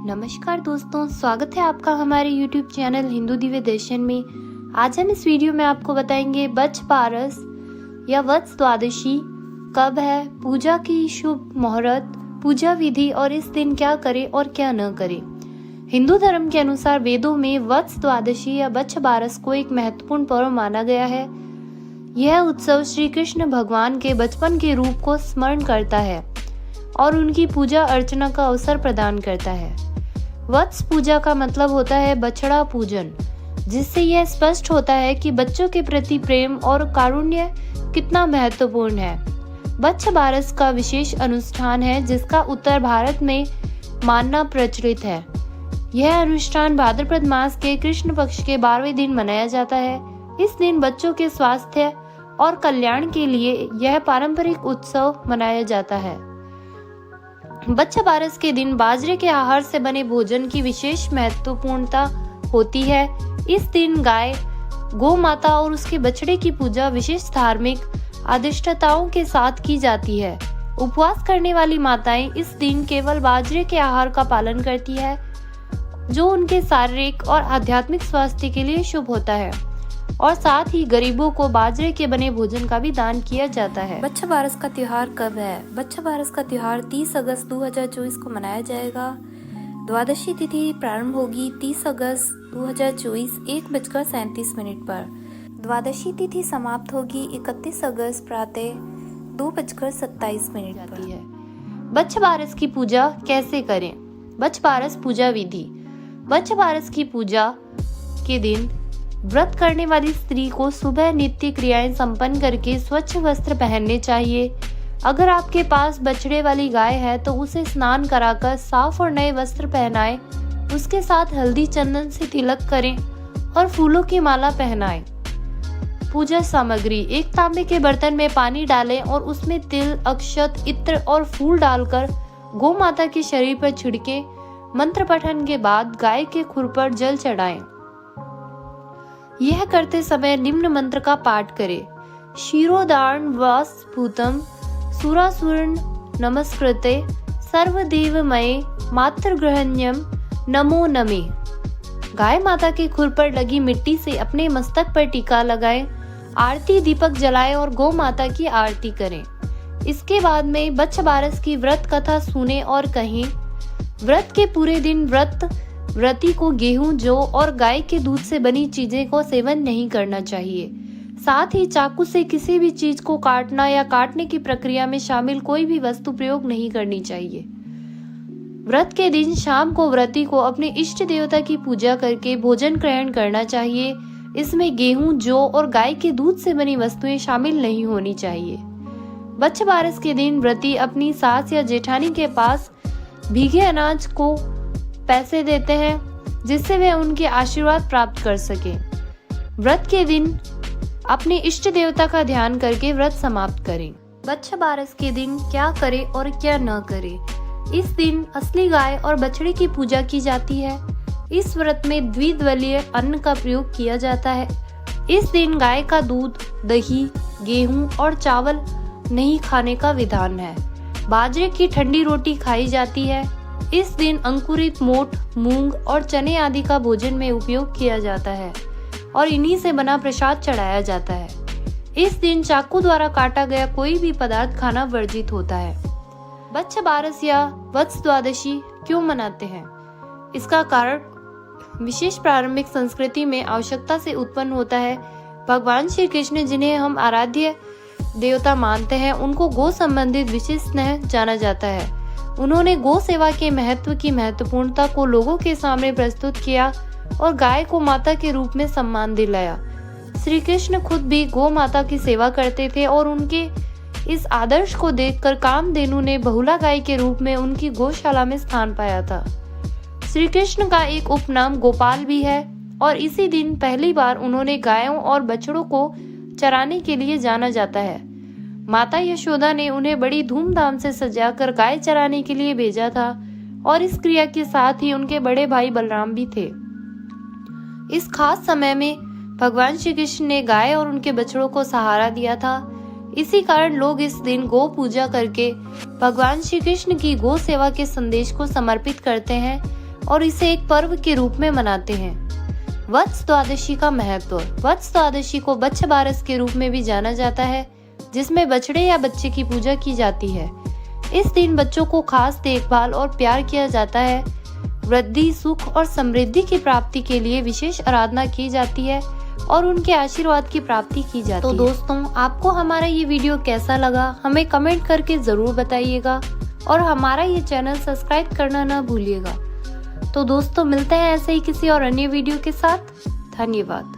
नमस्कार दोस्तों, स्वागत है आपका हमारे YouTube चैनल हिंदू दिव्य दर्शन में। आज हम इस वीडियो में आपको बताएंगे बच्छ बारस या वत्स द्वादशी कब है, पूजा की शुभ मुहूर्त, पूजा विधि और इस दिन क्या करें और क्या न करें। हिंदू धर्म के अनुसार वेदों में वत्स द्वादशी या बच्छ बारस को एक महत्वपूर्ण पर्व माना गया है। यह उत्सव श्री कृष्ण भगवान के बचपन के रूप को स्मरण करता है और उनकी पूजा अर्चना का अवसर प्रदान करता है। वत्स पूजा का मतलब होता है बछड़ा पूजन, जिससे यह स्पष्ट होता है कि बच्चों के प्रति प्रेम और कारुण्य कितना महत्वपूर्ण है। बच्छ बारस का विशेष अनुष्ठान है जिसका उत्तर भारत में मानना प्रचलित है। यह अनुष्ठान भाद्रपद मास के कृष्ण पक्ष के 12वें दिन मनाया जाता है। इस दिन बच्चों के स्वास्थ्य और कल्याण के लिए यह पारंपरिक उत्सव मनाया जाता है। बच्छ बारस के दिन बाजरे के आहार से बने भोजन की विशेष महत्वपूर्णता होती है। इस दिन गाय, गौ माता और उसके बछड़े की पूजा विशेष धार्मिक आदिष्टताओं के साथ की जाती है। उपवास करने वाली माताएं इस दिन केवल बाजरे के आहार का पालन करती है, जो उनके शारीरिक और आध्यात्मिक स्वास्थ्य के लिए शुभ होता है, और साथ ही गरीबों को बाजरे के बने भोजन का भी दान किया जाता है। बच्छ बारस का त्योहार कब है? बच्छ बारस का त्योहार 30 अगस्त 2024 को मनाया जाएगा। द्वादशी तिथि प्रारंभ होगी 30 अगस्त 2024 1:37 पर। द्वादशी तिथि समाप्त होगी 31 अगस्त प्रातः 2:27 पर है। बच्छ बारस की पूजा कैसे करें? बच्छ बारस पूजा विधि। बच्छ बारस की पूजा के दिन व्रत करने वाली स्त्री को सुबह नित्य क्रियाएं संपन्न करके स्वच्छ वस्त्र पहनने चाहिए। अगर आपके पास बछड़े वाली गाय है तो उसे स्नान कराकर साफ और नए वस्त्र पहनाएं। उसके साथ हल्दी चंदन से तिलक करें और फूलों की माला पहनाएं। पूजा सामग्री: एक तांबे के बर्तन में पानी डालें और उसमें तिल, अक्षत, इत्र और फूल डालकर गौ माता के शरीर पर छिड़के। मंत्र पठन के बाद गाय के खुर पर जल चढ़ाएं। यह करते समय निम्न मंत्र का पाठ करें: क्षीरोदार्ण वास भूतम सुरासुरन नमस्कृते सर्वदेवमये मातृग्रहण्यम नमो नमे। गाय माता के खुर पर लगी मिट्टी से अपने मस्तक पर टीका लगाएं, आरती दीपक जलाएं और गौ माता की आरती करें। इसके बाद में बच्छ बारस की व्रत कथा सुने और कहें। व्रत के पूरे दिन व्रती को गेहूं, जौ और गाय के दूध से बनी चीजें को सेवन नहीं करना चाहिए। साथ ही चाकू से किसी भी चीज को काटना या काटने की प्रक्रिया में शामिल कोई भी वस्तु प्रयोग नहीं करनी चाहिए। व्रत के दिन शाम को व्रती को अपने इष्ट देवता की पूजा करके भोजन ग्रहण करना चाहिए। इसमें गेहूं, जौ और गाय के दूध से बनी वस्तुएं शामिल नहीं होनी चाहिए। बच्छ बारस के दिन व्रती अपनी सास या जेठानी के पास भीगे अनाज को पैसे देते हैं, जिससे वे उनके आशीर्वाद प्राप्त कर सके। व्रत के दिन अपने इष्ट देवता का ध्यान करके व्रत समाप्त करें। बच्छ बारस के दिन क्या करें और क्या न करें? इस दिन असली गाय और बछड़े की पूजा की जाती है। इस व्रत में द्विदलीय अन्न का प्रयोग किया जाता है। इस दिन गाय का दूध, दही, गेहूं और चावल नहीं खाने का विधान है। बाजरे की ठंडी रोटी खाई जाती है। इस दिन अंकुरित मोठ, मूंग और चने आदि का भोजन में उपयोग किया जाता है और इन्हीं से बना प्रसाद चढ़ाया जाता है। इस दिन चाकू द्वारा काटा गया कोई भी पदार्थ खाना वर्जित होता है। बच्छ बारस या वत्स द्वादशी क्यों मनाते हैं? इसका कारण विशेष प्रारंभिक संस्कृति में आवश्यकता से उत्पन्न होता है। भगवान श्री कृष्ण, जिन्हें हम आराध्य देवता मानते हैं, उनको गो संबंधित विशेष स्नेह जाना जाता है। उन्होंने गौ सेवा के महत्व की महत्वपूर्णता को लोगों के सामने प्रस्तुत किया और गाय को माता के रूप में सम्मान दिलाया। श्री कृष्ण खुद भी गौ माता की सेवा करते थे और उनके इस आदर्श को देखकर कामधेनु ने बहुला गाय के रूप में उनकी गौशाला में स्थान पाया था। श्री कृष्ण का एक उपनाम गोपाल भी है और इसी दिन पहली बार उन्होंने गायों और बछड़ों को चराने के लिए जाना जाता है। माता यशोदा ने उन्हें बड़ी धूमधाम से सजाकर गाय चराने के लिए भेजा था और इस क्रिया के साथ ही उनके बड़े भाई बलराम भी थे। इस खास समय में भगवान श्री कृष्ण ने गाय और उनके बछड़ों को सहारा दिया था। इसी कारण लोग इस दिन गौ पूजा करके भगवान श्री कृष्ण की गौ सेवा के संदेश को समर्पित करते हैं। और इसे एक पर्व के रूप में मनाते हैं। वत्स द्वादशी का महत्व। वत्स द्वादशी को बच्छ बारस के रूप में भी जाना जाता है, जिसमें बछड़े या बच्चे की पूजा की जाती है। इस दिन बच्चों को खास देखभाल और प्यार किया जाता है। वृद्धि, सुख और समृद्धि की प्राप्ति के लिए विशेष आराधना की जाती है और उनके आशीर्वाद की प्राप्ति की जाती है। तो दोस्तों, आपको हमारा ये वीडियो कैसा लगा हमें कमेंट करके जरूर बताइएगा और हमारा ये चैनल सब्सक्राइब करना ना भूलिएगा। तो दोस्तों, मिलते हैं ऐसे ही किसी और अन्य वीडियो के साथ। धन्यवाद।